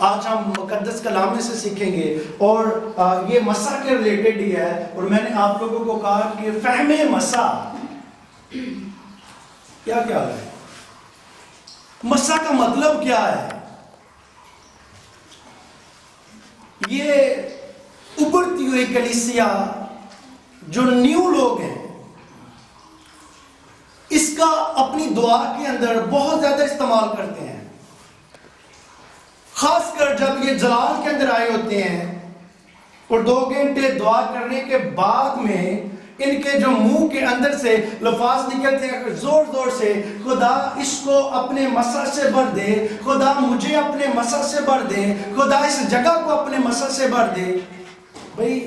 آج ہم مقدس کلام میں سے سیکھیں گے، اور یہ مسا کے ریلیٹڈ ہی ہے، اور میں نے آپ لوگوں کو کہا کہ فہم مسا کیا ہے، مسا کا مطلب کیا ہے۔ یہ ابھرتی ہوئی کلیسیا جو نیو لوگ ہیں، اس کا اپنی دعا کے اندر بہت زیادہ استعمال کرتے ہیں، خاص کر جب یہ جلال کے اندر آئے ہوتے ہیں اور 2 گھنٹے دعا کرنے کے بعد میں ان کے جو منہ کے اندر سے لفظ نکلتے ہیں زور زور سے، خدا اس کو اپنے مسا سے بھر دے، خدا مجھے اپنے مسا سے بھر دے، خدا اس جگہ کو اپنے مسا سے بھر دے۔ بھئی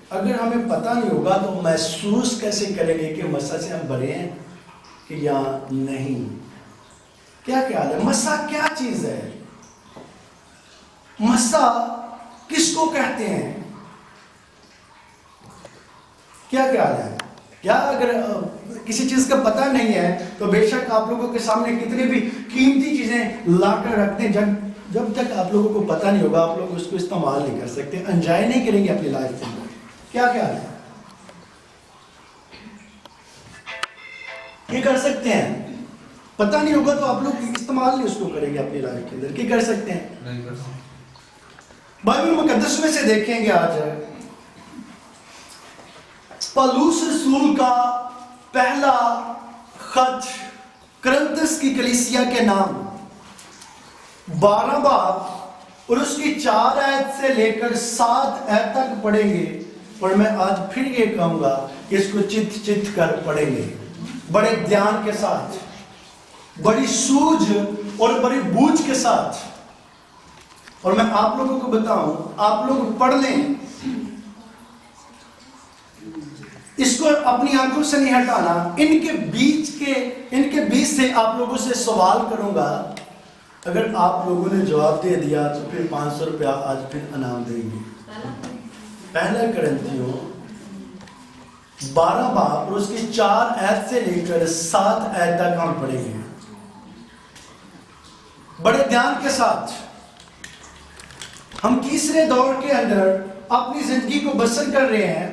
اگر ہمیں پتہ نہیں ہوگا تو محسوس کیسے کریں گے کہ مسا سے ہم بھرے ہیں کہ یا نہیں؟ کیا خیال ہے مسا کیا چیز ہے؟ مسا کس کو کہتے ہیں؟ کیا خیال ہے؟ کیا اگر کسی چیز کا پتہ نہیں ہے تو بے شک آپ لوگوں کے سامنے کتنی بھی قیمتی چیزیں لا کر رکھ دیں، جب تک آپ لوگوں کو پتہ نہیں ہوگا آپ لوگ اس کو استعمال نہیں کر سکتے، انجوائے نہیں کریں گے اپنی لائف کے اندر۔ کیا خیال ہے؟ یہ کر سکتے ہیں؟ پتہ نہیں ہوگا تو آپ لوگ استعمال نہیں اس کو کریں گے اپنی لائف کے اندر، کیا کر سکتے ہیں؟ نہیں کر سکتے۔ بائبل مقدس میں سے دیکھیں گے آج پالوس رسول کا پہلا خط کرنتس کی کلیسیا کے نام 12 باب اور اس کی 4 آیت سے لے کر 7 آیت تک پڑھیں گے، اور میں آج پھر یہ کہوں گا کہ اس کو چت کر پڑھیں گے، بڑے دھیان کے ساتھ، بڑی سوجھ اور بڑی بوجھ کے ساتھ، اور میں آپ لوگوں کو بتاؤں آپ لوگ پڑھ لیں، اس کو اپنی آنکھوں سے نہیں ہٹانا۔ ان کے بیچ سے آپ لوگوں سے سوال کروں گا، اگر آپ لوگوں نے جواب دے دیا تو پھر 500 روپیہ آج پھر انعام دیں گے۔ پہلا کرنتھیوں 12 باب اور اس کی 4 آیت سے لے کر 7 آیت تک ہم پڑھیں گے بڑے دھیان کے ساتھ۔ ہم تیسرے دور کے اندر اپنی زندگی کو بسر کر رہے ہیں،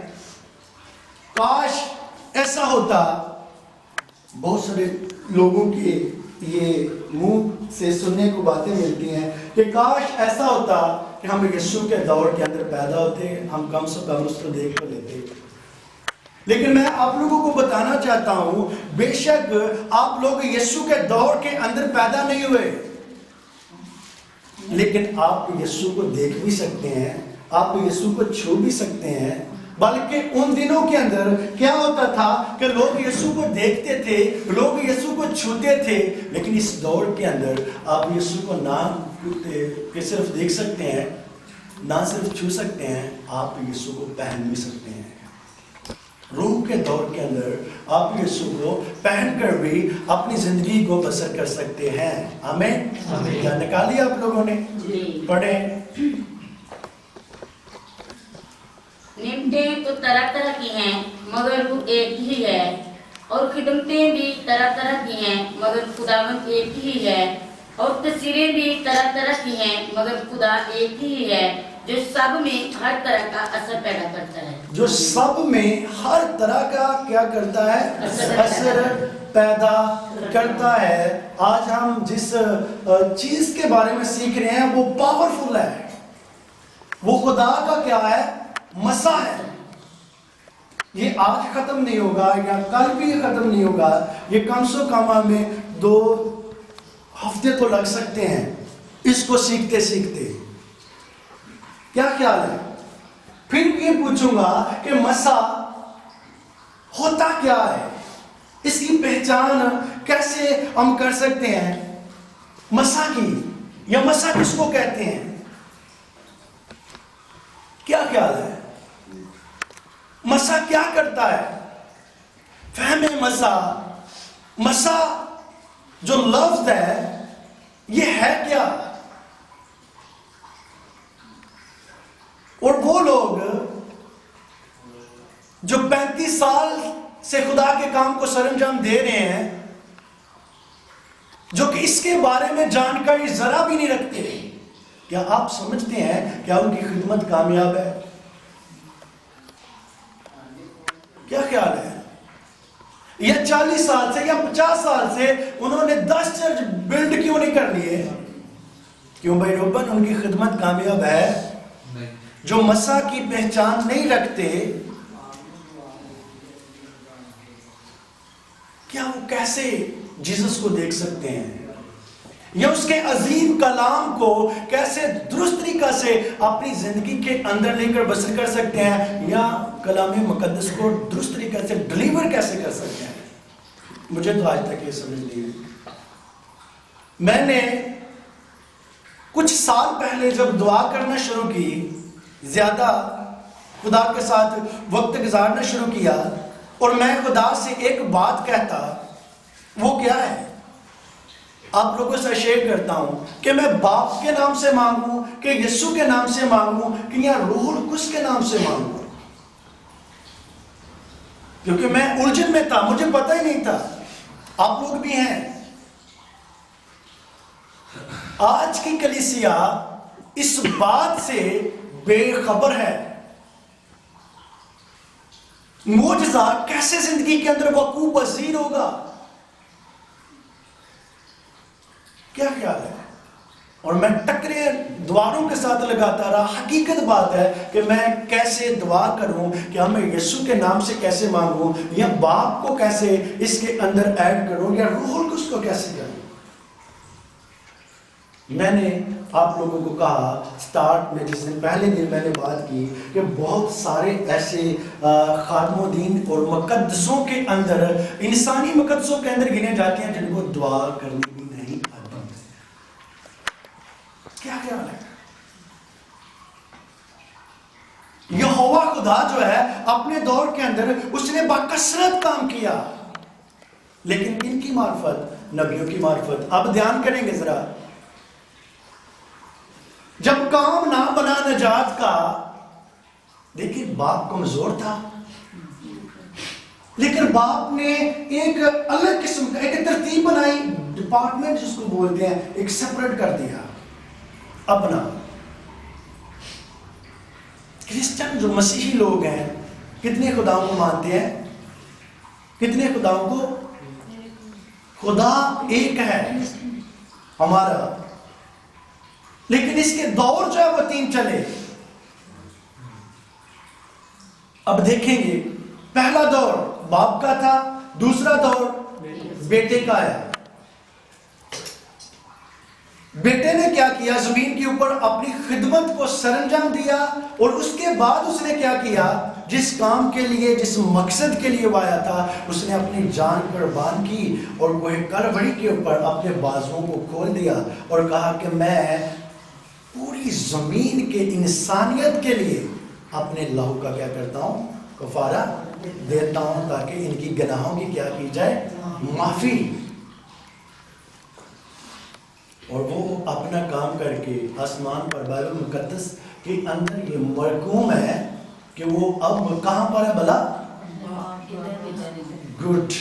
کاش ایسا ہوتا، بہت سارے لوگوں کے یہ منہ سے سننے کو باتیں ملتی ہیں کہ کاش ایسا ہوتا کہ ہم یسوع کے دور کے اندر پیدا ہوتے، ہم کم سے کم اس کو دیکھ کر لیتے۔ لیکن میں آپ لوگوں کو بتانا چاہتا ہوں، بے شک آپ لوگ یسوع کے دور کے اندر پیدا نہیں ہوئے، لیکن آپ یسوع کو دیکھ بھی سکتے ہیں، آپ یسوع کو چھو بھی سکتے ہیں۔ بلکہ ان دنوں کے اندر کیا ہوتا تھا کہ لوگ یسوع کو دیکھتے تھے، لوگ یسوع کو چھوتے تھے، لیکن اس دور کے اندر آپ یسوع کو نہ صرف دیکھ سکتے ہیں، نہ صرف چھو سکتے ہیں، آپ یسوع کو پہن بھی سکتے ہیں۔ روح کے دور کے اندر آپ یسوع کو پہن کر بھی اپنی زندگی کو بسر کر سکتے ہیں۔ آمین۔ کیا نکالی آپ لوگوں نے؟ پڑھیں۔ نعمتیں تو طرح طرح کی ہیں مگر وہ ایک ہی ہے، اور خدمتیں بھی طرح طرح کی ہیں مگر خداوند ایک ہی ہے، اور تصویریں بھی طرح طرح کی ہیں مگر خدا ایک ہی ہے، جو سب میں ہر طرح کا اثر پیدا کرتا ہے۔ جو سب میں ہر طرح کا کیا کرتا ہے؟ اثر پیدا کرتا ہے۔ آج ہم جس چیز کے بارے میں سیکھ رہے ہیں وہ پاورفل ہے، وہ خدا کا کیا ہے؟ مسا ہے۔ یہ آج ختم نہیں ہوگا یا کل بھی ختم نہیں ہوگا، یہ کم سے کم ہمیں 2 ہفتے تو لگ سکتے ہیں اس کو سیکھتے سیکھتے۔ کیا خیال ہے؟ پھر یہ پوچھوں گا کہ مسا ہوتا کیا ہے، اس کی پہچان کیسے ہم کر سکتے ہیں مسا کی، یا مسا کس کو کہتے ہیں؟ کیا خیال ہے؟ مسا کیا کرتا ہے؟ فہم مسا، مسا جو لفظ ہے یہ ہے کیا؟ اور وہ لوگ جو 35 سال سے خدا کے کام کو سر انجام دے رہے ہیں، جو کہ اس کے بارے میں جانکاری ذرا بھی نہیں رکھتے، کیا آپ سمجھتے ہیں کیا ان کی خدمت کامیاب ہے؟ کیا خیال ہے؟ یا 40 سال سے یا 50 سال سے انہوں نے 10 چرچ بلڈ کیوں نہیں کر لیے؟ کیوں بھائی روبن ان کی خدمت کامیاب ہے؟ جو مسیح کی پہچان نہیں رکھتے کیا وہ کیسے جیسس کو دیکھ سکتے ہیں یا اس کے عظیم کلام کو کیسے درست طریقہ سے اپنی زندگی کے اندر لے کر بسر کر سکتے ہیں یا کلام مقدس کو درست طریقے سے ڈلیور کیسے کر سکتے ہیں؟ مجھے تو آج تک یہ سمجھ نہیں ہے۔ میں نے کچھ سال پہلے جب دعا کرنا شروع کی، زیادہ خدا کے ساتھ وقت گزارنا شروع کیا، اور میں خدا سے ایک بات کہتا، وہ کیا ہے؟ آپ لوگوں سے شیئر کرتا ہوں کہ میں باپ کے نام سے مانگوں کہ یسوع کے نام سے مانگوں کہ یا روح القدس کے نام سے مانگوں، کیونکہ میں الجھن میں تھا، مجھے پتہ ہی نہیں تھا۔ آپ لوگ بھی ہیں۔ آج کی کلیسیا اس بات سے بے خبر ہے۔ معجزہ کیسے زندگی کے اندر وقوع پذیر ہوگا؟ کیا خیال ہے؟ اور میں ٹکرے دواروں کے ساتھ لگاتا رہا۔ حقیقت بات ہے کہ میں کیسے دعا کروں کہ میں یسوع کے نام سے کیسے مانگوں یا باپ کو کیسے اس کے اندر ایڈ کروں یا روح القدس کو کیسے کروں۔ میں نے آپ لوگوں کو کہا سٹارٹ میں، جس دن پہلے دن میں نے بات کی کہ بہت سارے ایسے خادم دین اور مقدسوں کے اندر، انسانی مقدسوں کے اندر گنے جاتے ہیں جن کو دعا کرنی بھی نہیں آتی۔ کیا خیال ہے؟ یہوہ خدا جو ہے اپنے دور کے اندر اس نے بکثرت کام کیا، لیکن ان کی معرفت نبیوں کی معرفت۔ اب دھیان کریں گے ذرا، جب کام نہ بنا نجات کا، دیکھیں باپ کمزور تھا، لیکن باپ نے ایک الگ قسم کا ایک ترتیب بنائی، ڈپارٹمنٹ جس کو بولتے ہیں، ایک سپریٹ کر دیا اپنا۔ کرسچن جو مسیحی لوگ ہیں کتنے خداؤں کو مانتے ہیں؟ کتنے خداؤں کو؟ خدا ایک ہے ہمارا، لیکن اس کے دور جو ہے وہ 3 چلے۔ اب دیکھیں گے، پہلا دور باپ کا تھا، دوسرا دور بیٹے کا ہے۔ بیٹے نے کیا کیا؟ زمین کے اوپر اپنی خدمت کو سر انجام دیا، اور اس کے بعد اس نے کیا کیا؟ جس کام کے لیے، جس مقصد کے لیے وہ آیا تھا، اس نے اپنی جان قربان کی اور وہ کلوری کے اوپر اپنے بازوؤں کو کھول دیا اور کہا کہ میں پوری زمین کے انسانیت کے لیے اپنے لہو کا کیا کرتا ہوں؟ کفارہ دیتا ہوں، تاکہ ان کی گناہوں کی کیا کی جائے؟ معافی۔ اور وہ اپنا کام کر کے آسمان پر بائبل مقدس کے اندر یہ مرقوم ہے کہ وہ اب کہاں پر ہے بھلا؟ گڈ،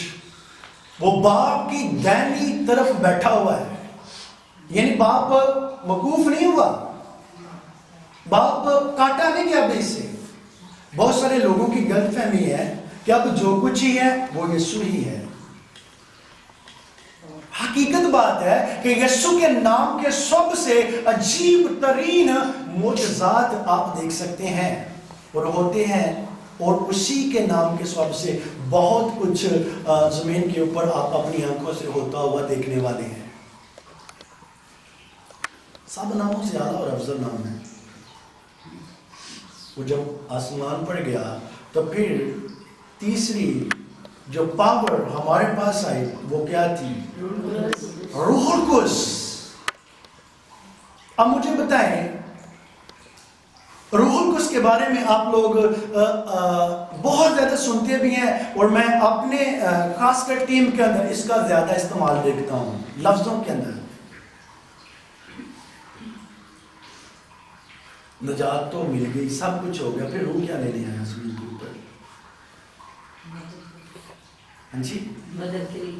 وہ باپ کی دائنی طرف بیٹھا ہوا ہے، یعنی باپ موقوف نہیں ہوا، باپ کاٹا نہیں گیا بیچ سے۔ بہت سارے لوگوں کی غلط فہمی ہے کہ اب جو کچھ ہی ہے وہ یسوع ہی ہے۔ حقیقت بات ہے کہ یسوع کے نام کے سب سے عجیب ترین معجزات آپ دیکھ سکتے ہیں اور ہوتے ہیں، اور اسی کے نام کے سب سے بہت کچھ زمین کے اوپر آپ اپنی آنکھوں سے ہوتا ہوا دیکھنے والے ہیں۔ سب ناموں سے اعلیٰ اور افضل نام ہے۔ وہ جب آسمان پر گیا تو پھر تیسری جو پاور ہمارے پاس آئی وہ کیا تھی؟ روح القدس۔ اب مجھے بتائیں، روح القدس کے بارے میں آپ لوگ بہت زیادہ سنتے بھی ہیں، اور میں اپنے خاص کر ٹیم کے اندر اس کا زیادہ استعمال دیکھتا ہوں لفظوں کے اندر۔ نجات تو مل گئی، سب کچھ ہو گیا، پھر روح کیا لینے آیا زمین کے اوپر؟ ہاں جی، مدد کے لیے۔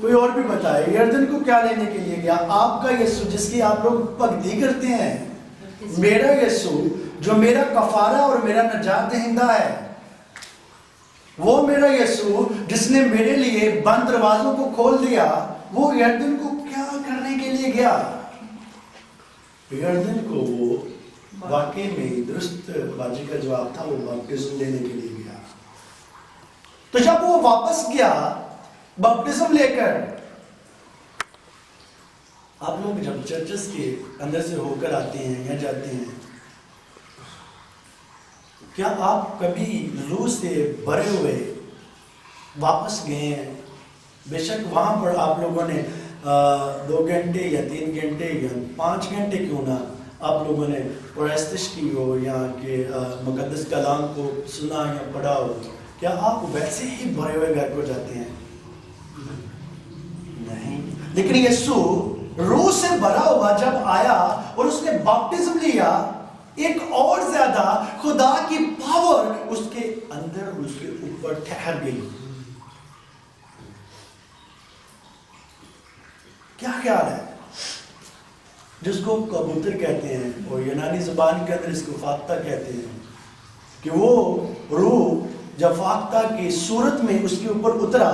کوئی اور بھی بتائے یردن کو کیا لینے کے لیے گیا؟ آپ کا یسوع جس کی آپ لوگ پگڈی کرتے ہیں، میرا یسوع جو میرا کفارہ اور میرا نجات دہندہ ہے، وہ میرا یسوع جس نے میرے لیے بند دروازوں کو کھول دیا، وہ یردن کو کیا کرنے کے لیے گیا؟ یردن کو وہ واقعی میں درست باجی کا جواب تھا، وہ بپتسم لینے کے لیے گیا۔ تو جب وہ واپس گیا بپتسم لے کر، آپ لوگ جب چرچز کے اندر سے ہو کر آتے ہیں یا جاتے ہیں، کیا آپ کبھی روح سے بھرے ہوئے واپس گئے ہیں؟ بے شک وہاں پر آپ لوگوں نے 2 گھنٹے یا 3 گھنٹے یا 5 گھنٹے کیوں نہ آپ لوگوں نے پرستش کی ہو یا کہ مقدس کلام کو سنا یا پڑھا ہو، کیا آپ ویسے ہی بھرے ہوئے گھر کو جاتے ہیں؟ نہیں، لیکن یسوع روح سے بھرا ہوا جب آیا اور اس نے بپتسم لیا، ایک اور زیادہ خدا کی پاور اس کے اندر اس کے اوپر ٹھہر گئی۔ کیا خیال ہے؟ جس کو کبوتر کہتے ہیں اور یونانی زبان کے اندر اس کو فاختہ کہتے ہیں، کہ وہ روح جب فاختہ کی صورت میں اس کے اوپر اترا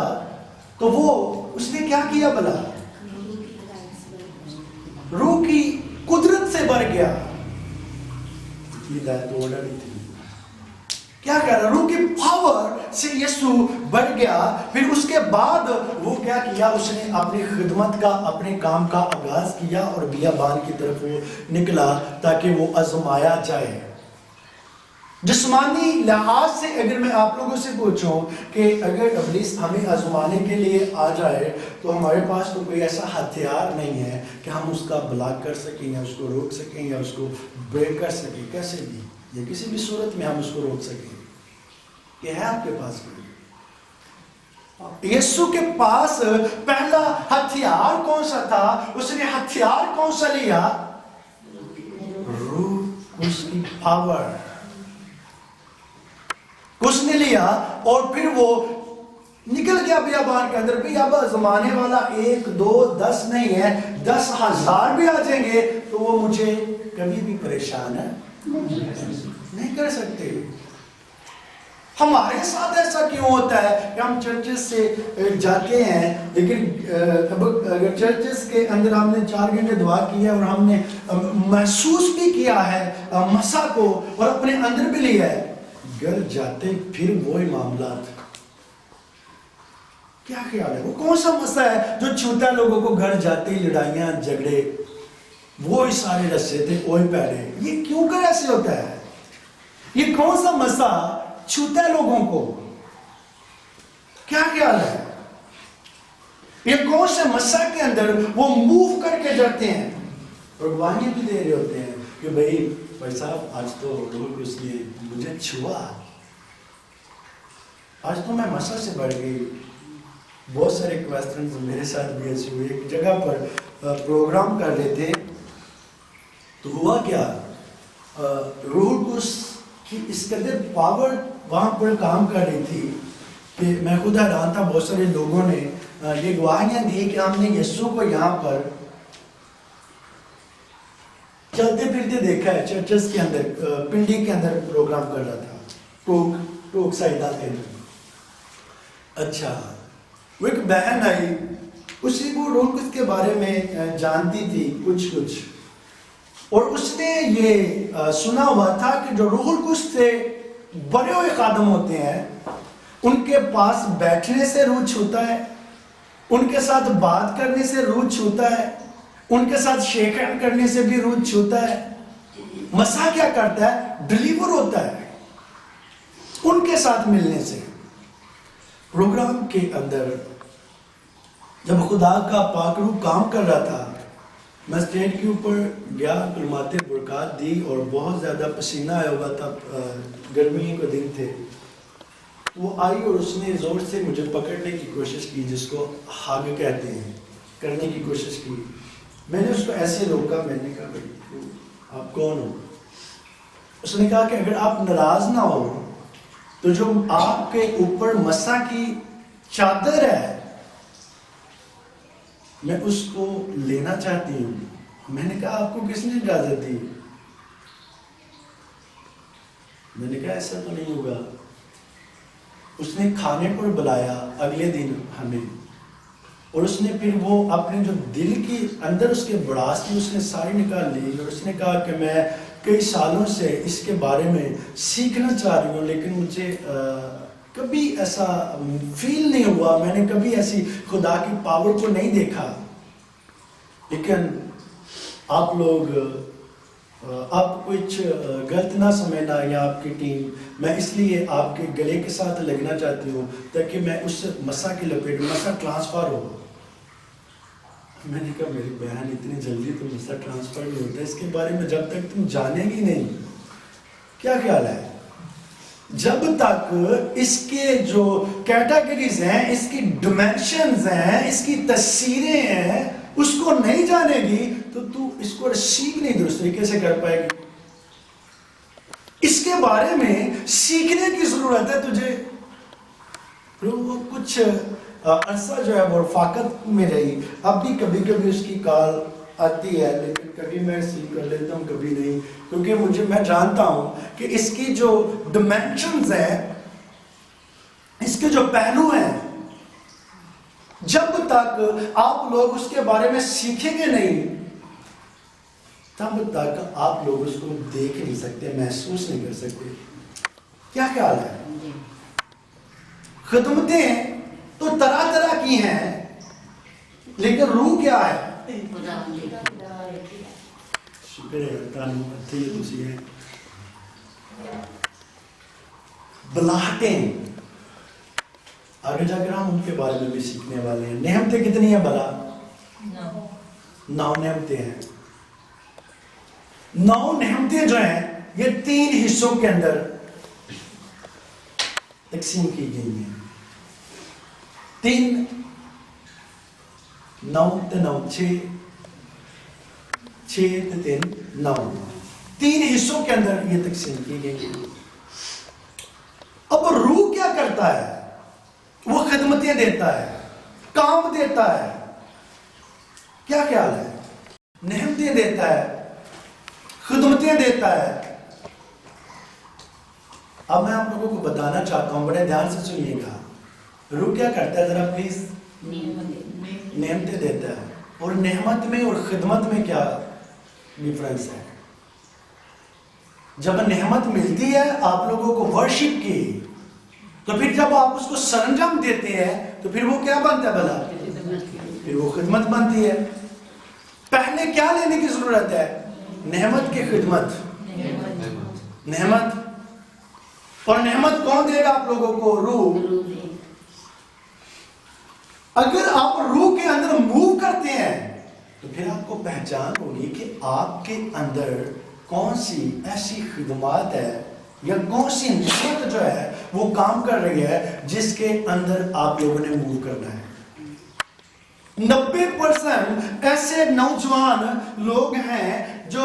تو وہ اس نے کیا کیا بلا؟ روح کی قدرت سے بھر گیا۔ کیا کہہ رہا؟ روح کی پاور سے یسوع بڑھ گیا۔ پھر اس کے بعد وہ کیا کیا؟ اس نے اپنی خدمت کا، اپنے کام کا آغاز کیا اور بیابان کی طرف وہ نکلا تاکہ وہ آزمایا جائے۔ جسمانی لحاظ سے اگر میں آپ لوگوں سے پوچھوں کہ اگر ابلیس ہمیں آزمانے کے لیے آ جائے تو ہمارے پاس تو کوئی ایسا ہتھیار نہیں ہے کہ ہم اس کا بلاک کر سکیں یا اس کو روک سکیں یا اس کو بریک کر سکیں، کیسے بھی یا کسی بھی صورت میں ہم اس کو روک سکیں۔ کہ ہے آپ کے پاس کوئی؟ یسوع کے پاس پہلا ہتھیار کون سا تھا؟ اس نے ہتھیار کون سا لیا؟ روح، اس کی پاور اس نے لیا، اور پھر وہ نکل گیا بیابان کے اندر۔ بھی اب زمانے والا 1 2 10 نہیں ہے، 10,000 بھی آ جائیں گے تو وہ مجھے کبھی بھی پریشان نہیں کر سکتے۔ ہمارے ساتھ ایسا کیوں ہوتا ہے کہ ہم چرچز سے جاتے ہیں، لیکن اگر چرچز کے اندر ہم نے 4 گھنٹے دعا کی ہے اور ہم نے محسوس بھی کیا ہے مسا کو اور اپنے اندر بھی لیا ہے، گھر جاتے پھر وہی معاملات۔ کیا خیال ہے؟ وہ کون سا مسئلہ ہے جو چھوٹا لوگوں کو گھر جاتے ہی لڑائیاں جھگڑے، وہی سارے رسے تھے وہی پہلے؟ یہ کیوں کر ایسے ہوتا ہے؟ یہ کون سا مسئلہ چھوٹا لوگوں کو؟ کیا خیال ہے؟ یہ کون سے مسئلہ کے اندر وہ موو کر کے جاتے ہیں اور گواہی بھی دے رہے ہوتے ہیں کہ بھائی صاحب آج تو روح اس نے مجھے چھوا، آج تو میں مسئلہ سے بڑھ گئی۔ بہت سارے کویسچنز میرے ساتھ بھی ایسے ہوئے۔ ایک جگہ پر پروگرام کر رہے تھے تو ہوا کیا، روح القدس کی اس قدر پاور وہاں پر کام کر رہی تھی کہ میں خود حیران تھا۔ بہت سارے لوگوں نے یہ گواہیاں دی کہ ہم نے یسوع کو یہاں پر چلتے پھرتے دیکھا ہے۔ چرچز کے اندر، پنڈی کے اندر پروگرام کر رہا تھا، ٹوک سائدہ کے اندر۔ اچھا، وہ ایک بہن آئی، اسی کو روح القدس کے بارے میں جانتی تھی کچھ، اور اس نے یہ سنا ہوا تھا کہ جو روح القدس سے بڑے ہوئے خادم ہوتے ہیں ان کے پاس بیٹھنے سے روح چھوتا ہے، ان کے ساتھ بات کرنے سے روح چھوتا ہے، ان کے ساتھ شیک ہینڈ کرنے سے بھی روح چھوتا ہے۔ مسیح کیا کرتا ہے؟ ڈلیور ہوتا ہے ان کے ساتھ ملنے سے۔ پروگرام کے اندر جب خدا کا پاک روح کام کر رہا تھا، میں اسٹیج کے اوپر گیا، کلمات برکات دی اور بہت زیادہ پسینہ آیا ہوا تھا، گرمی کے دن تھے۔ وہ آئی اور اس نے زور سے مجھے پکڑنے کی کوشش کی، جس کو ہاگ کہتے ہیں، کرنے کی کوشش کی۔ میں نے اس کو ایسے روکا، میں نے کہا بھائی آپ کون ہو؟ اس نے کہا کہ اگر آپ ناراض نہ ہو تو جو آپ کے اوپر مسیح کی چادر ہے میں اس کو لینا چاہتی ہوں. میں نے کہا آپ کو کس نے اجازت دی؟ میں نے کہا ایسا تو نہیں ہوگا. اس نے کھانے پر بلایا اگلے دن ہمیں, اور اس نے پھر وہ اپنے جو دل کی اندر اس کے بڑاس تھی اس نے ساری نکال لی, اور اس نے کہا کہ میں کئی سالوں سے اس کے بارے میں سیکھنا چاہ رہی ہوں, لیکن مجھے کبھی ایسا فیل نہیں ہوا, میں نے کبھی ایسی خدا کی پاور کو نہیں دیکھا. لیکن آپ لوگ آپ کچھ غلط نہ سمجھنا یا آپ کی ٹیم, میں اس لیے آپ کے گلے کے ساتھ لگنا چاہتی ہوں تاکہ میں اس مسا کی لپیٹ میں مسا ٹرانسفر ہو. میں نے کہا میری بہن اتنی جلدی تو مسا ٹرانسفر نہیں ہوتا, اس کے بارے میں جب تک تم جانیں گی نہیں. کیا خیال ہے؟ جب تک اس کے جو کیٹیگریز ہیں, اس کی ڈیمینشنز ہیں, اس کی تصویریں ہیں, اس کو نہیں جانے گی تو تو اس کو ریسیو نہیں درست طریقے سے کر پائے گی. اس کے بارے میں سیکھنے کی ضرورت ہے تجھے. وہ کچھ عرصہ جو ہے وہ رفاقت میں رہی, اب بھی کبھی کبھی اس کی کال آتی ہے, لیکن کبھی میں ریسیو کر لیتا ہوں کبھی نہیں, کیونکہ میں جانتا ہوں کہ اس کی جو ڈیمینشنز ہیں, اس کے جو پہلو ہیں, جب تک آپ لوگ اس کے بارے میں سیکھیں گے نہیں تب تک آپ لوگ اس کو دیکھ نہیں سکتے, محسوس نہیں کر سکتے. کیا خیال ہے؟ خدمتیں تو طرح طرح کی ہیں, لیکن روح کیا ہے؟ شکر ہے تھی ہے. بلاہٹیں, آگے جا کر ہم ان کے بارے میں بھی سیکھنے والے ہیں. نعمتیں کتنی ہیں بلا؟ 9 نعمتیں ہیں. 9 نعمتیں جو ہیں یہ 3 حصوں کے اندر تقسیم کی گئی ہیں. 3 9 9 6 6 3 9 3 حصوں کے اندر یہ تقسیم کی گئی. اب روح کیا کرتا ہے؟ وہ خدمتیں دیتا ہے, کام دیتا ہے. کیا خیال ہے؟ نعمتیں دیتا ہے, خدمتیں دیتا ہے. اب میں آپ لوگوں کو بتانا چاہتا ہوں, بڑے دھیان سے سنیے گا. روح کیا کرتا ہے ذرا پلیز؟ نعمتیں دیتا ہے. اور نعمت میں اور خدمت میں کیا ڈیفرنس ہے؟ جب نعمت ملتی ہے آپ لوگوں کو ورشپ کی, تو پھر جب آپ اس کو سرانجام دیتے ہیں تو پھر وہ کیا بنتا ہے بھلا؟ پھر وہ خدمت بنتی ہے. پہلے کیا لینے کی ضرورت ہے؟ نعمت کی خدمت. نعمت. اور نعمت کون دے گا آپ لوگوں کو؟ روح. اگر آپ روح کے اندر موو کرتے ہیں تو پھر آپ کو پہچان ہوگی کہ آپ کے اندر کون سی ایسی خدمات ہے یا کون سی نعمت جو ہے وہ کام کر رہی ہے جس کے اندر آپ لوگوں نے موو کرنا ہے. 90% ایسے نوجوان لوگ ہیں جو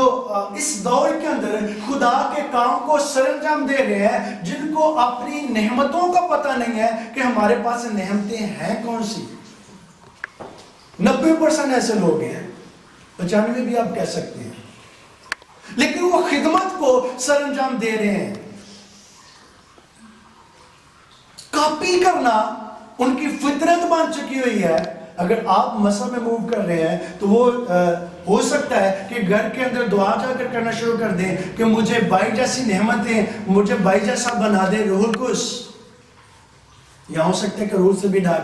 اس دور کے اندر خدا کے کام کو سرانجام دے رہے ہیں, جن کو اپنی نعمتوں کا پتہ نہیں ہے کہ ہمارے پاس نعمتیں ہیں کون سی. 90% ایسے لوگ ہیں, 95 بھی آپ کہہ سکتے ہیں, لیکن وہ خدمت کو سرانجام دے رہے ہیں. کاپی کرنا ان کی فطرت بن چکی ہوئی ہے. اگر آپ مسا میں موو کر رہے ہیں تو وہ ہو سکتا ہے کہ گھر کے اندر دعا جا کر کرنا شروع کر دیں کہ مجھے بھائی جیسی نعمتیں, مجھے بھائی جیسا بنا دے روح القدس. یا ہو سکتا ہے کہ روح سے بھی نہ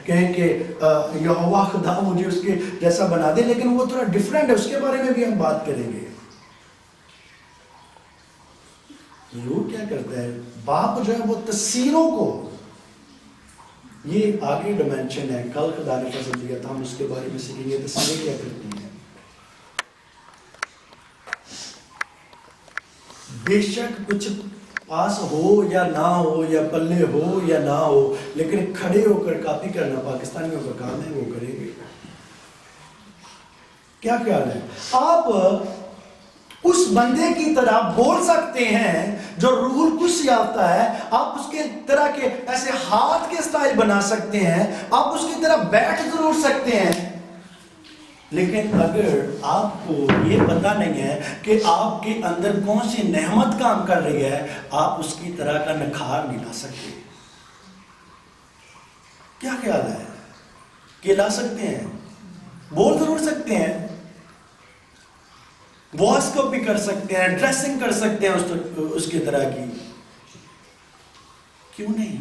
کہیں کہ یہوہ خدا مجھے اس کے جیسا بنا دے, لیکن وہ تھوڑا ڈیفرنٹ ہے, اس کے بارے میں بھی ہم بات کریں گے. روح کیا کرتا ہے؟ باپ جو ہے وہ تصویروں کو, یہ آگے ڈیمینشن ہے, کل خدا نے فضل دیا تھا ہم اس کے بارے میں سیکھیں گے. تصویریں کیا کرتی ہیں؟ بے شک کچھ پاس ہو یا نہ ہو, یا پلے ہو یا نہ ہو, لیکن کھڑے ہو کر کاپی کرنا پاکستانیوں کا کام ہے, وہ کریں گے. کیا خیال ہے؟ آپ اس بندے کی طرح بول سکتے ہیں جو روح القدس یافتہ ہے, آپ اس کے طرح کے ایسے ہاتھ کے سٹائل بنا سکتے ہیں, آپ اس کی طرح بیٹھ ضرور سکتے ہیں, لیکن اگر آپ کو یہ پتہ نہیں ہے کہ آپ کے اندر کون سی نعمت کام کر رہی ہے، آپ اس کی طرح کا نکھار نہیں لا سکتے۔ کیا خیال ہے کہ لا سکتے ہیں؟ بول ضرور سکتے ہیں، واش کو بھی کر سکتے ہیں، ڈریسنگ کر سکتے ہیں اس کی طرح کی، کیوں نہیں؟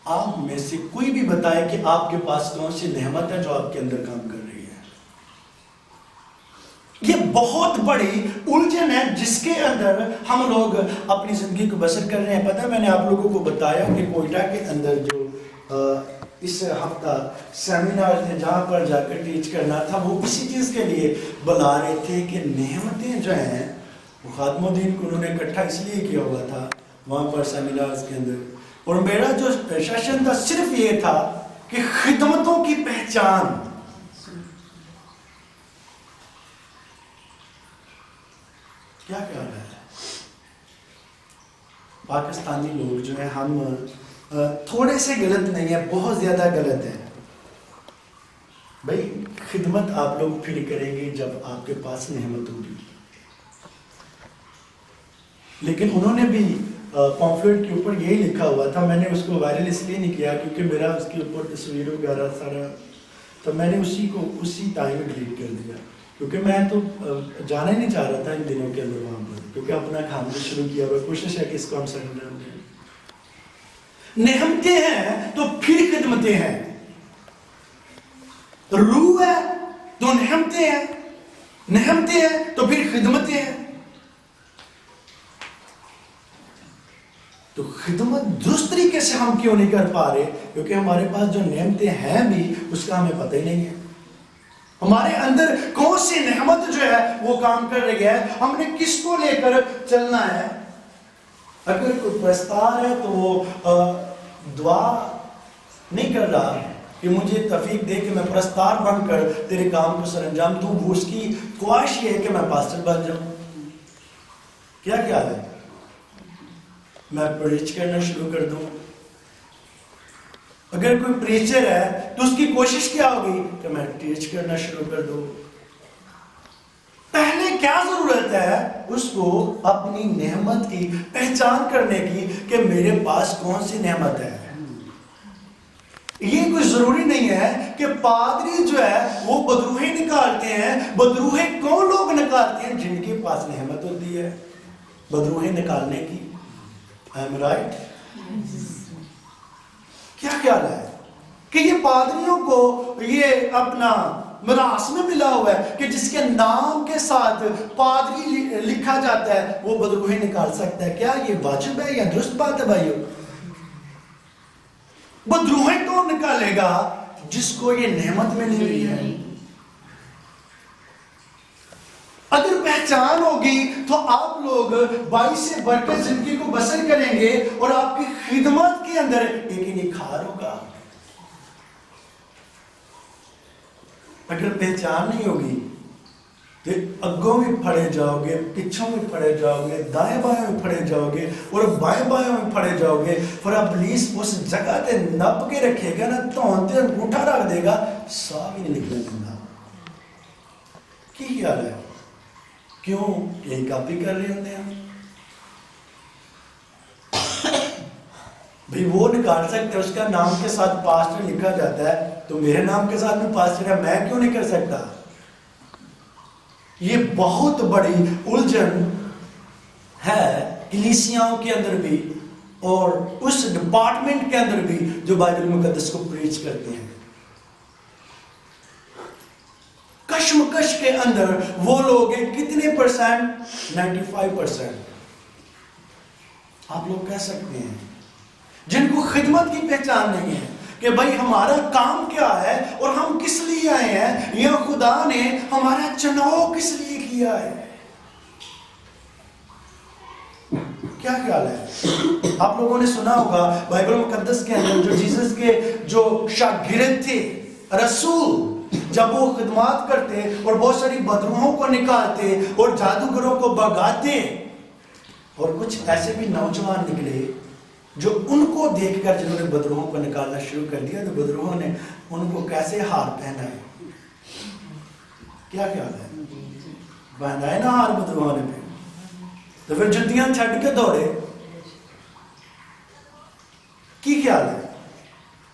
آپ میں سے کوئی بھی بتائے کہ آپ کے پاس کون سی نعمت ہے جو آپ کے اندر کام کر رہی ہے۔ یہ بہت بڑی الجھن ہے جس کے اندر ہم لوگ اپنی زندگی کو بسر کر رہے ہیں۔ پتہ میں نے آپ لوگوں کو بتایا کہ کوئٹہ کے اندر جو اس ہفتہ سیمینار تھے جہاں پر جا کر ٹیچ کرنا تھا، وہ اسی چیز کے لیے بلا رہے تھے کہ نعمتیں جو ہیں وہ خادم الدین کو انہوں نے اکٹھا اس لیے کیا ہوا تھا وہاں پر سیمینارز کے اندر، اور میرا جو سیشن تھا صرف یہ تھا کہ خدمتوں کی پہچان۔ کیا خیال ہے؟ پاکستانی لوگ جو ہیں ہم تھوڑے سے غلط نہیں ہیں، بہت زیادہ غلط ہیں۔ بھائی خدمت آپ لوگ پھر کریں گے جب آپ کے پاس نعمت ہوگی، لیکن انہوں نے بھی پامفلیٹ کے اوپر یہی لکھا ہوا تھا۔ میں نے اس کو وائرل اس لیے نہیں کیا کیونکہ میرا اس کے اوپر تصویر وغیرہ سارا، تو میں نے اسی ٹائم میں ڈیلیٹ کر دیا کیونکہ میں تو جانا ہی نہیں چاہ رہا تھا ان دنوں کے اندر وہاں پر، کیونکہ اپنا کام بھی شروع کیا ہوا، کوشش ہے کہ اس کو ہم سرنڈر دیں۔ نعمتیں ہیں تو پھر خدمتیں ہیں، روح ہے تو نعمتیں ہیں، نعمتیں ہیں تو پھر خدمتیں ہیں۔ تو خدمت درست طریقے سے ہم کیوں نہیں کر پا رہے؟ کیونکہ ہمارے پاس جو نعمتیں ہیں بھی اس کا ہمیں پتہ ہی نہیں ہے۔ ہمارے اندر کون سی نعمت جو ہے وہ کام کر رہی ہے، ہم نے کس کو لے کر چلنا ہے۔ اگر کوئی پرستار ہے تو وہ دعا نہیں کر رہا کہ مجھے توفیق دے کہ میں پرستار بن کر تیرے کام کو سر انجام دوں، وہ اس کی خواہش یہ ہے کہ میں پاسٹر بن جاؤں۔ کیا خیال ہے؟ میں پریچ کرنا شروع کر دوں۔ اگر کوئی پریچر ہے تو اس کی کوشش کیا ہوگی کہ میں ٹیچ کرنا شروع کر دوں۔ پہلے کیا ضرورت ہے؟ اس کو اپنی نعمت کی پہچان کرنے کی کہ میرے پاس کون سی نعمت ہے۔ یہ کوئی ضروری نہیں ہے کہ پادری جو ہے وہ بدروہیں نکالتے ہیں۔ بدروہیں کون لوگ نکالتے ہیں؟ جن کے پاس نعمت ہوتی ہے بدروہیں نکالنے کی۔ I'm right؟ کیا خیال ہے کہ یہ پادریوں کو یہ اپنا میراث میں ملا ہوا ہے کہ جس کے نام کے ساتھ پادری لکھا جاتا ہے وہ بدروہیں نکال سکتا ہے؟ کیا یہ واجب ہے یا درست بات ہے بھائیو؟ بدروہیں کون نکالے گا؟ جس کو یہ نعمت ملی ہوئی ہے۔ اگر پہچان ہوگی تو آپ لوگ باعث سے برکت زندگی کو بسر کریں گے اور آپ کی خدمت کے اندر ایک نکھار ہوگا۔ اگر پہچان نہیں ہوگی تو اگوں میں پھڑے جاؤ گے، پچھوں میں پھڑے جاؤ گے، دائیں بائیں میں پھڑے جاؤ گے اور بائیں بائیں میں پھڑے جاؤ گے، اور ابلیس اس جگہ تے نپ کے رکھے گا نا، تونتے انگوٹھا رکھ دے گا، سا بھی نہیں نکلنے دینا۔ کی خیال ہے؟ کیوں؟ یہی کاپی کر رہے ہوتے ہیں بھئی۔ وہ نکال سکتے ہیں، اس کا نام کے ساتھ پاسٹر لکھا جاتا ہے، تو میرے نام کے ساتھ میں پاسٹر ہے، میں کیوں نہیں کر سکتا؟ یہ بہت بڑی الجھن ہے کلیسیاؤں کے اندر بھی اور اس ڈپارٹمنٹ کے اندر بھی جو بائبل مقدس کو پریچ کرتے ہیں۔ کشمکش کے اندر وہ لوگ ہیں کتنے پرسنٹ؟ 95%۔ آپ لوگ کہہ سکتے ہیں جن کو خدمت کی پہچان نہیں ہے کہ بھائی ہمارا کام کیا ہے اور ہم کس لیے آئے ہیں، یا خدا نے ہمارا چناؤ کس لیے کیا ہے۔ کیا خیال ہے؟ آپ لوگوں نے سنا ہوگا بائبل مقدس کے اندر جو جیسس کے جو شاگرد تھے، رسول، جب وہ خدمات کرتے اور بہت ساری بدروہوں کو نکالتے اور جادوگروں کو بھگاتے، اور کچھ ایسے بھی نوجوان نکلے جو ان کو دیکھ کر جنہوں نے بدروہوں کو نکالنا شروع کر دیا تو بدروہوں نے ان کو کیسے ہار پہنائے؟ کیا خیال ہے؟ پہنائے نا ہار بدروہوں نے پھر، تو پھر جتیاں چھٹ کے دوڑے. کی خیال ہے؟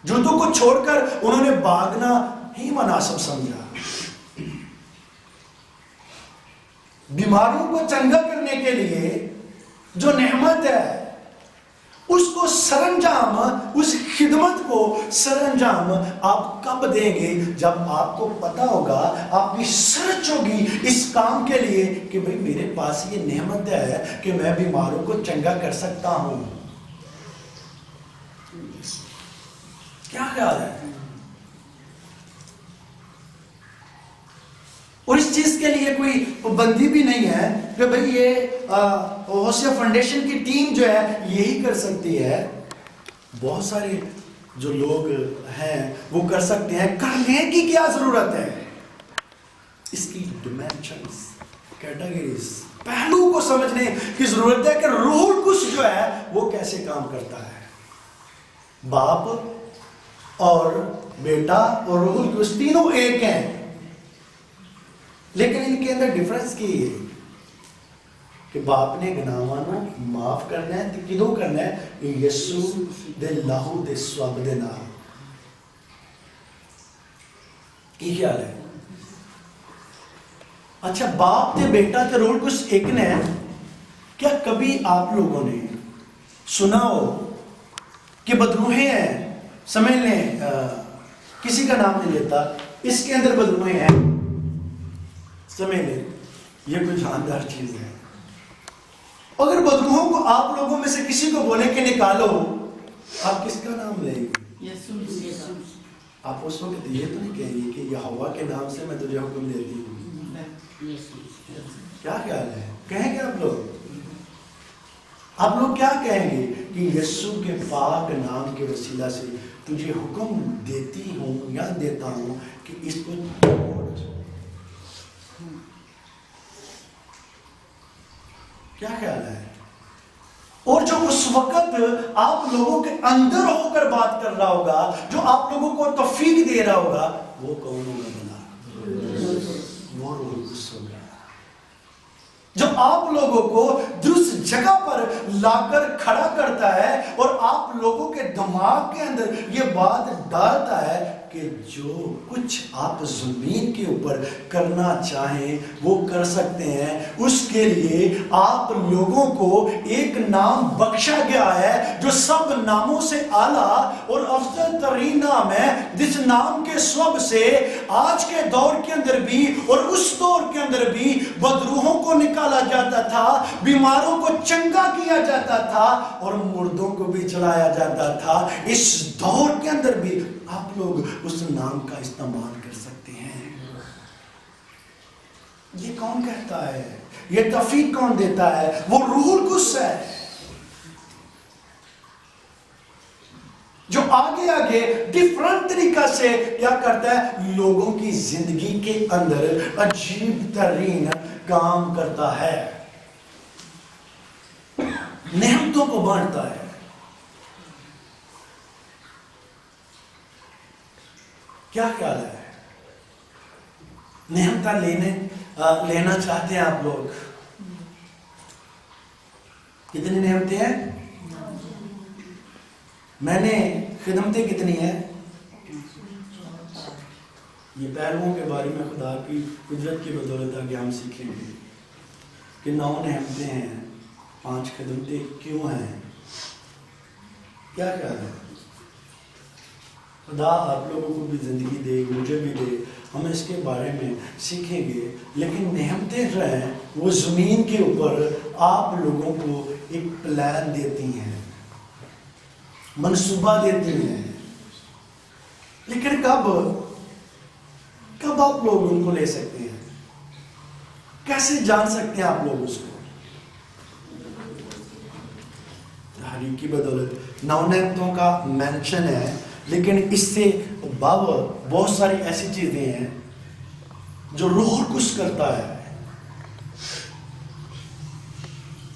جوتوں کو چھوڑ کر انہوں نے بھاگنا ہی مناسب سمجھا. بیماروں کو چنگا کرنے کے لیے جو نعمت ہے اس کو سرانجام، اس خدمت کو سرانجام آپ کب دیں گے؟ جب آپ کو پتا ہوگا، آپ کی سرچ ہوگی اس کام کے لیے کہ بھئی میرے پاس یہ نعمت ہے کہ میں بیماروں کو چنگا کر سکتا ہوں. کیا خیال ہے؟ اور اس چیز کے لیے کوئی پابندی بھی نہیں ہے کہ بھئی یہ ہوسیا فاؤنڈیشن کی ٹیم جو ہے یہی کر سکتی ہے. بہت سارے جو لوگ ہیں وہ کر سکتے ہیں. کرنے کی کیا ضرورت ہے؟ اس کی ڈیمینشنز، کیٹیگریز، پہلو کو سمجھنے کی ضرورت ہے کہ روح القدس جو ہے وہ کیسے کام کرتا ہے. باپ اور بیٹا اور روح القدس تینوں ایک ہیں، لیکن ان کے اندر ڈفرنس کی ہے کہ باپ نے گناہاں نوں معاف کرنا ہے. تے کدوں کرنا ہے؟ یسوع دے لہو دے سواب دے نال. کی خیال ہے؟ اچھا، باپ تے بیٹا تے روح القدس ایک نے. کیا کبھی آپ لوگوں نے سنا ہو کہ بدروہیں ہیں؟ سمجھ لیں، کسی کا نام نہیں لیتا، اس کے اندر بدروہیں ہیں، سمجھ لیں یہ کوئی جاندار چیز ہے. اگر بدروہوں کو آپ لوگوں میں سے کسی کو بولے کہ نکالو، آپ کس کا نام لیں گے؟ آپ اس وقت یہ تو نہیں کہیں گے کہ یہوہ کے نام سے میں تجھے حکم دیتی ہوں. کیا خیال ہے؟ کہیں گے آپ لوگ؟ آپ لوگ کیا کہیں گے کہ یسوع کے پاک نام کے وسیلہ سے تجھے حکم دیتی ہوں یا دیتا ہوں کہ اس کو چھوڑ. کیا خیال ہے؟ اور جو اس وقت آپ لوگوں کے اندر ہو کر بات کر رہا ہوگا، جو آپ لوگوں کو توفیق دے رہا ہوگا، وہ کون ہوگا؟ بنا وہ روح القدس ہوگا، جو آپ لوگوں کو درست جگہ پر لا کر کھڑا کرتا ہے اور آپ لوگوں کے دماغ کے اندر یہ بات ڈالتا ہے کہ جو کچھ آپ زمین کے اوپر کرنا چاہیں وہ کر سکتے ہیں. اس کے لیے آپ لوگوں کو ایک نام بخشا گیا ہے جو سب ناموں سے اعلیٰ اور افضل ترین نام ہے، جس نام کے سبب سے آج کے دور کے اندر بھی اور اس دور کے اندر بھی بدروہوں کو نکالا جاتا تھا، بیماروں کو چنگا کیا جاتا تھا اور مردوں کو بھی چلایا جاتا تھا. اس دور کے اندر بھی آپ لوگ اس نام کا استعمال کر سکتے ہیں. یہ کون کہتا ہے؟ یہ توفیق کون دیتا ہے؟ وہ روح القدس ہے جو آگے آگے ڈیفرنٹ طریقہ سے کیا کرتا ہے؟ لوگوں کی زندگی کے اندر عجیب ترین کام کرتا ہے، نعمتوں کو بانٹتا ہے. کیا خیال ہے؟ نعمتیں لینا چاہتے ہیں آپ لوگ؟ کتنی نعمتیں ہیں؟ میں نے خدمتیں کتنی ہیں؟ یہ پہلوؤں کے بارے میں خدا کی قدرت کی بدولت آگے ہم سیکھیں گے کہ 9 نعمتیں ہیں، 5 خدمتیں کیوں ہیں. کیا خیال ہے؟ خدا آپ لوگوں کو بھی زندگی دے، مجھے بھی دے، ہم اس کے بارے میں سیکھیں گے. لیکن نعمتیں جو ہیں وہ زمین کے اوپر آپ لوگوں کو ایک پلان دیتی ہیں، منصوبہ دیتی ہیں. لیکن کب آپ لوگ ان کو لے سکتے ہیں؟ کیسے جان سکتے ہیں آپ لوگ اس کو؟ تحریک کی بدولت 9 نعمتوں کا مینشن ہے، لیکن اس سے بہت ساری ایسی چیزیں ہیں جو روح القدس کرتا ہے.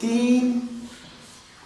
3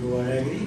You are agree?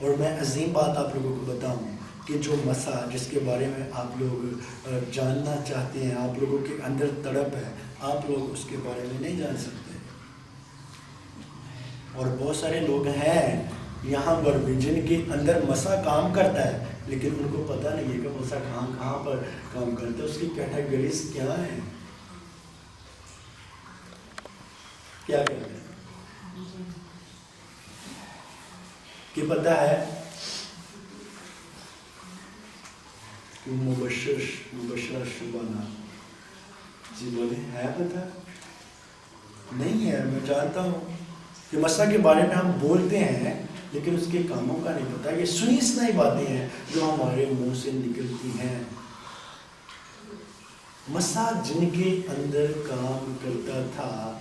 اور میں عظیم بات آپ لوگوں کو بتاؤں کہ جو مسا جس کے بارے میں آپ لوگ جاننا چاہتے ہیں، آپ لوگوں کے اندر تڑپ ہے، آپ لوگ اس کے بارے میں نہیں جان سکتے. اور بہت سارے لوگ ہیں یہاں پر بھی جن کے اندر مسا کام کرتا ہے، لیکن ان کو پتہ نہیں ہے کہ مسا کہاں پر کام کرتا ہے، اس کی کیٹیگریز کیا ہیں، کیا کہتے ہیں. کہ پتہ ہے کہ مبشرہ شبانہ جی بولے ہے پتہ نہیں ہے. میں جانتا ہوں کہ مسا کے بارے میں ہم بولتے ہیں لیکن اس کے کاموں کا نہیں پتہ. یہ سنی سنائی باتیں ہیں جو ہمارے منہ سے نکلتی ہیں. مسا جن کے اندر کام کرتا تھا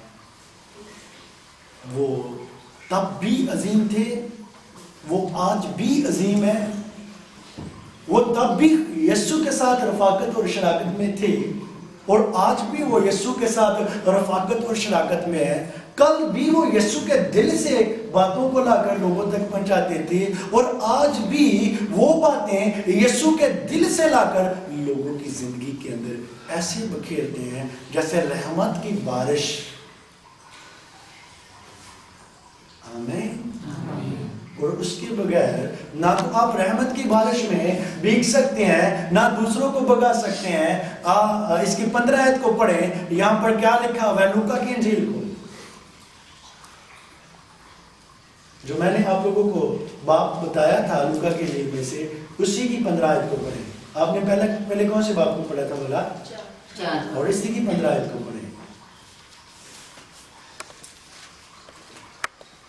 وہ تب بھی عظیم تھے، وہ آج بھی عظیم ہے. وہ تب بھی یسوع کے ساتھ رفاقت اور شراکت میں تھے اور آج بھی وہ یسوع کے ساتھ رفاقت اور شراکت میں ہے. کل بھی وہ یسوع کے دل سے باتوں کو لا کر لوگوں تک پہنچاتے تھے اور آج بھی وہ باتیں یسوع کے دل سے لا کر لوگوں کی زندگی کے اندر ایسے بکھیرتے ہیں جیسے رحمت کی بارش. آمین. اور اس کے بغیر نہ تو آپ رحمت کی بارش میں بھیگ سکتے ہیں، نہ دوسروں کو بگا سکتے ہیں. اس کی 15 آیت کو پڑھیں، یہاں پر کیا لکھا ہوا ہے لوکا کی انجیل کو، جو میں نے آپ لوگوں کو باپ بتایا تھا لوکا کی انجیل میں سے، اسی کی 15 آیت کو پڑھیں. آپ نے پہلے کون سے باپ کو پڑھا تھا بولا؟ 4. اور اسی کی 15 آیت کو پڑھیں.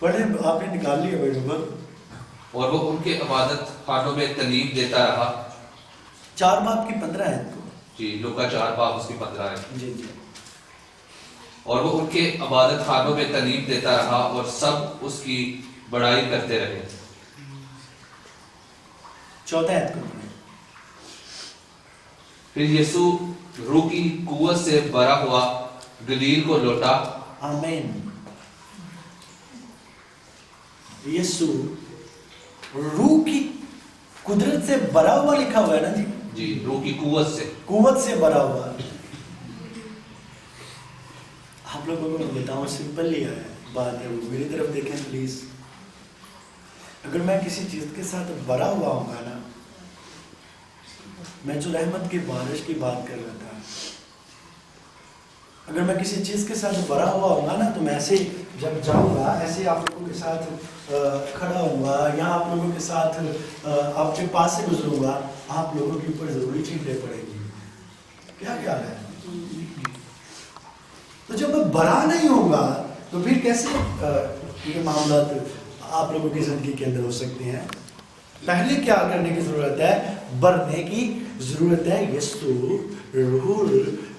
پڑھیں، آپ نے نکال لیا بھائی نمبر. اور وہ ان کے عبادت خانوں میں تعلیم دیتا رہا. 4 باپ کی 15 آیت کو. جی لوکا 4 باپ اس کی 15 ہے. جی جی. اور وہ ان کے عبادت خانوں میں تعلیم دیتا رہا اور سب اس کی بڑائی کرتے رہے. 14 آیت کو پڑھیں. پھر یسوع روح کی قوت سے بھرا ہوا گلیل کو لوٹا. آمین. یسوع روح کی قدرت سے بھرا ہوا لکھا ہوا ہے نا جی. جی روح کی قوت سے بھرا ہوا. آپ لوگوں کو میں بتاؤں سمپل ہی ہے بات ہے، میری طرف دیکھیں پلیز. اگر میں کسی چیز کے ساتھ بھرا ہوا ہوں گا نا، میں جو رحمت کی بارش کی بات کر رہا تھا، اگر میں کسی چیز کے ساتھ بھرا ہوا ہوں گا نا تو میں ایسے جب جاؤں گا ایسے آپ لوگوں کے ساتھ کھڑا ہوں گا یا آپ لوگوں کے ساتھ آپ کے پاس سے گزروں گا، آپ لوگوں کے اوپر ضروری چیزیں پڑیں گی. کیا خیال ہے؟ تو جب میں بھرا نہیں ہوں گا تو پھر کیسے یہ معاملات آپ لوگوں کی زندگی کے اندر ہو سکتے ہیں؟ پہلے کیا کرنے کی ضرورت ہے؟ بھرنے کی ضرورت ہے. یسوع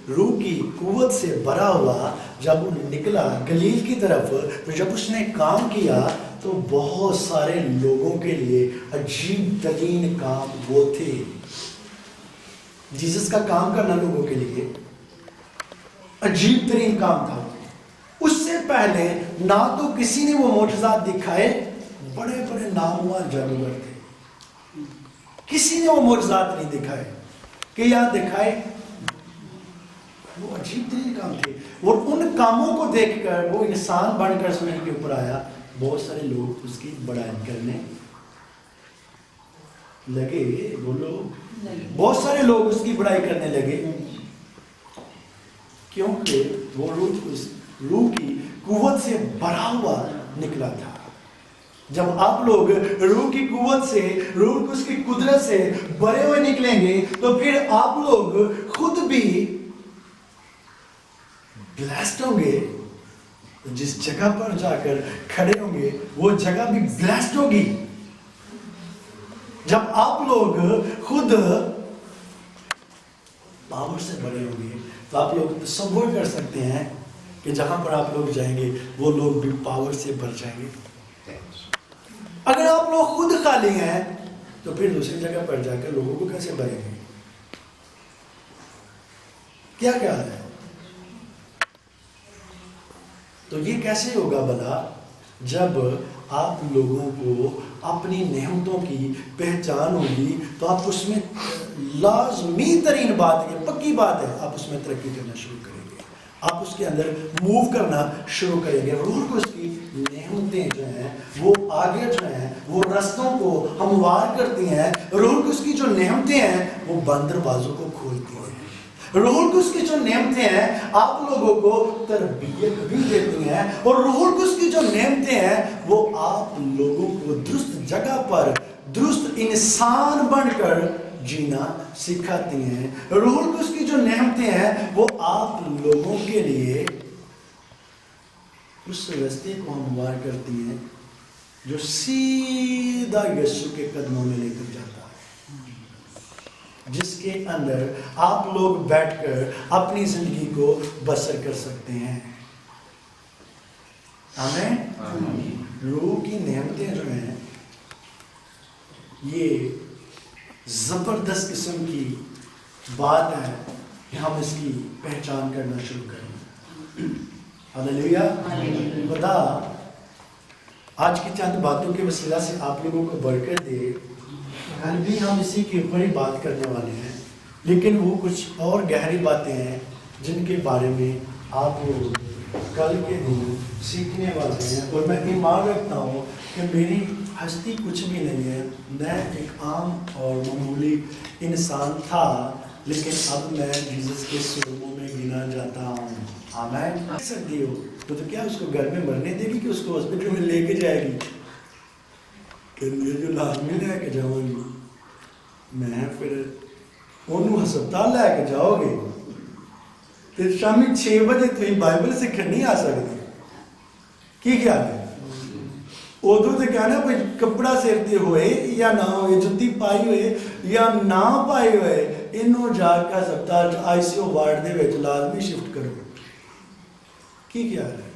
روح کی قوت سے بھرا ہوا جب وہ نکلا گلیل کی طرف، تو جب اس نے کام کیا تو بہت سارے لوگوں کے لیے عجیب ترین کام وہ تھے. جیسس کا کام کرنا لوگوں کے لیے عجیب ترین کام تھا. اس سے پہلے نہ تو کسی نے وہ معجزات دکھائے، بڑے بڑے نامور جادوگر تھے، کسی نے وہ معجزات نہیں دکھائے کہ یہاں دکھائے. وہ عجیب ترین کام تھے اور ان کاموں کو دیکھ کر وہ انسان بن کر زمین کے اوپر آیا. بہت سارے لوگ اس کی بڑائی کرنے لگے. بولو، بہت سارے لوگ اس کی بڑائی کرنے لگے کیونکہ وہ روح کی قوت سے بھرا ہوا نکلا تھا. جب آپ لوگ روح کی قوت سے، روح اس کی قدرت سے بھرے ہوئے نکلیں گے تو پھر آپ لوگ خود بھی بلیسڈ ہوں گے. جس جگہ پر جا کر کھڑے ہوں گے وہ جگہ بھی بلیسڈ ہوگی. جب آپ لوگ خود پاور سے بھرے ہوں گے تو آپ لوگ تصور کر سکتے ہیں کہ جہاں پر آپ لوگ جائیں گے وہ لوگ بھی پاور سے بھر جائیں گے. اگر آپ لوگ خود خالی ہیں تو پھر دوسری جگہ پر جا کر لوگوں کو کیسے بھریں گے؟ کیا ہے؟ تو یہ کیسے ہوگا بھلا؟ جب آپ لوگوں کو اپنی نعمتوں کی پہچان ہوگی تو آپ اس میں لازمی ترین بات ہے، پکی بات ہے، آپ اس میں ترقی کرنا شروع کریں گے، آپ اس کے اندر موو کرنا شروع کریں گے۔ روح القدس کی نعمتیں جو ہیں وہ آگے جو ہیں وہ رستوں کو ہموار کرتی ہیں، روح القدس کی جو نعمتیں ہیں وہ بند دروازوں کو کھولتی ہیں، روح القدس کی جو نعمتیں ہیں آپ لوگوں کو تربیت بھی دیتی ہیں، اور روح القدس کی جو نعمتیں ہیں وہ آپ لوگوں کو درست جگہ پر درست انسان بن کر جینا سکھاتی ہیں۔ روح القدس کی جو نعمتیں ہیں وہ آپ لوگوں کے لیے اس راستے کو ہموار کرتی ہیں جو سیدھا یسوع کے قدموں میں لے کر جاتا ہے، جس کے اندر آپ لوگ بیٹھ کر اپنی زندگی کو بسر کر سکتے ہیں۔ آمین۔ روح کی نعمتیں جو ہیں یہ زبردست قسم کی بات ہے کہ ہم اس کی پہچان کرنا شروع کریں۔ ہاللیلویا۔ خدا آج کی چند باتوں کے وسیلہ سے آپ لوگوں کو برکت دے۔ کل بھی ہم اسی کے اوپر ہی بات کرنے والے ہیں، لیکن وہ کچھ اور گہری باتیں ہیں جن کے بارے میں آپ لوگ کل کے دن سیکھنے والے ہیں، اور میں ایمان رکھتا ہوں کہ میری ہستی کچھ بھی نہیں ہے، میں ایک عام اور معمولی انسان تھا، لیکن اب میں جیزس کے سرموں میں گنا جاتا ہوں۔ آمین۔ سکتی ہو تو کیا اس کو گھر میں مرنے دے گی کہ اس کو ہاسپٹل میں لے کے جائے گی؟ کہ جو لازمی لے کے جاؤں گی میں، پھر انہوں ہسپتال لے کے جاؤ گے پھر شامی 6 بجے تو ہی بائبل سیکھن نہیں آ سکتے کی خیال ہے؟ ادو تو کہنا بھائی کپڑا سرتے ہوئے یا نہ ہوئے، جتی پائی ہوئے یا نہ پائی ہوئے، انہوں جا کے ہسپتال آئی سی او وارڈ دے وچ لازمی شفٹ کرو کی خیال ہے؟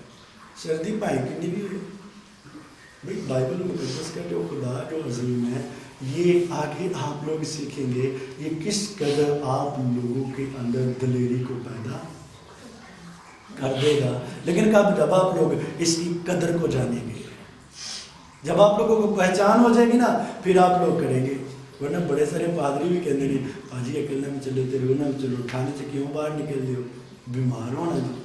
سردی پائی کنی بھی ہوئے بھائی، بائبل مقدس کا جو خدا جو عظیم ہے، یہ آگے آپ لوگ سیکھیں گے یہ کس قدر آپ لوگوں کے اندر دلیری کو پیدا کر دے گا۔ لیکن کب؟ جب آپ لوگ اس کی قدر کو جانیں گے، جب آپ لوگوں کو پہچان ہو جائے گی نا، پھر آپ لوگ کریں گے۔ ورنہ بڑے سارے پادری بھی کہتے ہیں پاجی اکیلے میں چلو تے رونا میں چلو، ٹھنڈ سے کیوں باہر نکل دیو، بیمار ہونا جی۔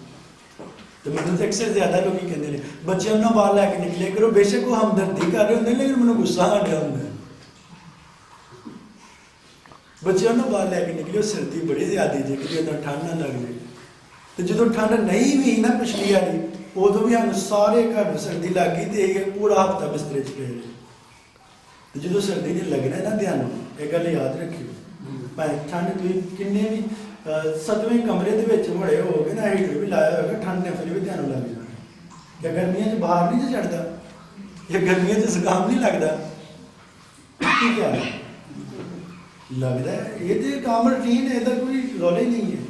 تو مجھے تو اکثر زیادہ لوگ ہی کہتے ہیں بچے انہوں باہر لے کے نکلے کرو، بے شک وہ ہمدردی کر رہے ہوتے ہیں لیکن مجھے غصہ آ گیا ہوں، بچے انہوں باہر لے کے نکلے، سردی بڑی زیادہ جی کہ انہوں ٹھنڈ نہ لگ جائے۔ تو جدو ٹھنڈ نہیں بھی نا پچھلی والی ادو بھی ہم سارے گھر سردی لگ گئی تو یہ پورا ہفتہ بسترے چ پے رہے۔ تو جدو سردی نے لگنا ہے نا دھیان یہ گل یاد رکھیو، بھائی ٹھنڈ تھی کنے بھی 7ویں کمرے کے بڑے ہو گئے نا، ہیٹر بھی لایا ہوگا، ٹھنڈ نے پھر بھی دھیان لگ جانا۔ کیا گرمیاں چ باہر نہیں چڑھتا یا گرمیاں چ زکام نہیں لگتا؟ کیا لگتا ہے یہ تو کام روٹین ہے، یہ کوئی رولے نہیں ہے۔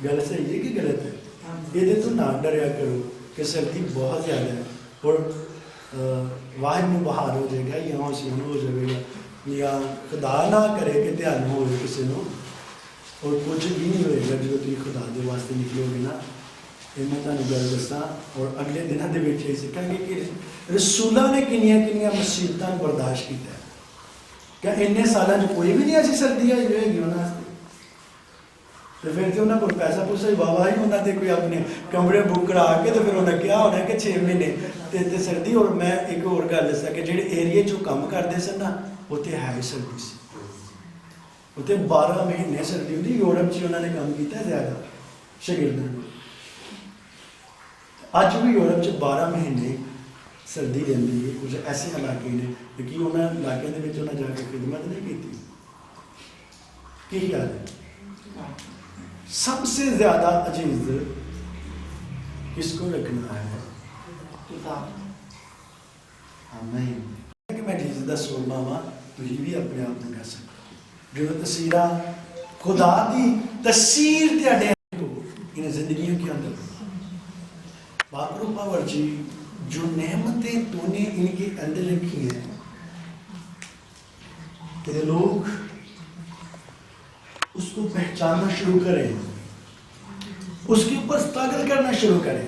گل صحیح ہے کہ غلط ہے؟ یہ تو نہ ڈریا کرو کہ سردی بہت زیادہ ہے اور واحد میں باہر ہو جائے گا یا سیون ہو جائے گا، یا خدا نہ کرے کہ دھیان ہو کسی کو اور کچھ بھی نہیں ہوئے گا جب تم خدا دے واسطے نکلو گے نا۔ یہ میں تمہیں گل دساں اور اگلے دنوں کے یہ سیکھیں گے کہ رسولوں نے کنیاں کنیاں مصیبتاں برداشت کیا ہے۔ کیا ان سالوں کوئی بھی نہیں ایسی سردی آئی ہوئے گی انہوں نے؟ تو پھر تو انہوں کو پیسہ پوسا ہی واہ ہی انہوں نے کوئی اپنے کمرے بک کرا کے تو پھر انہیں کیا ہونا کہ 6 مہینے تے سردی۔ اور میں ایک اور گل دسا کہ جہے ایریے چ کام کرتے سن نا اتنے ہے ہی سردی سی، اتنے 12 مہینے سردی ہوتی۔ یورپ سے انہوں نے کام کیا زیادہ شاگردوں نے، اج بھی یورپ سے 12 مہینے سردی رہتی ہے۔ کچھ ایسے علاقے نے لیکن انہوں علاقے کے انہیں جا کے خدمت نہیں کی خیال ہے؟ سب سے زیادہ عزیز کس کو رکھنا ہے؟ آمین۔ کہ میں جیسے دا سورما ہاں تو یہ بھی اپنے آپ میں کر سکتا جو تصویرہ خدا دی تصویر تیاڈے ان زندگیوں کے اندر باقرو پاور جی جو نعمتیں تو نے ان کے اندر رکھی ہیں کہ لوگ اس کو پہچاننا شروع کریں، اس کے اوپر اسٹرگل کرنا شروع کریں۔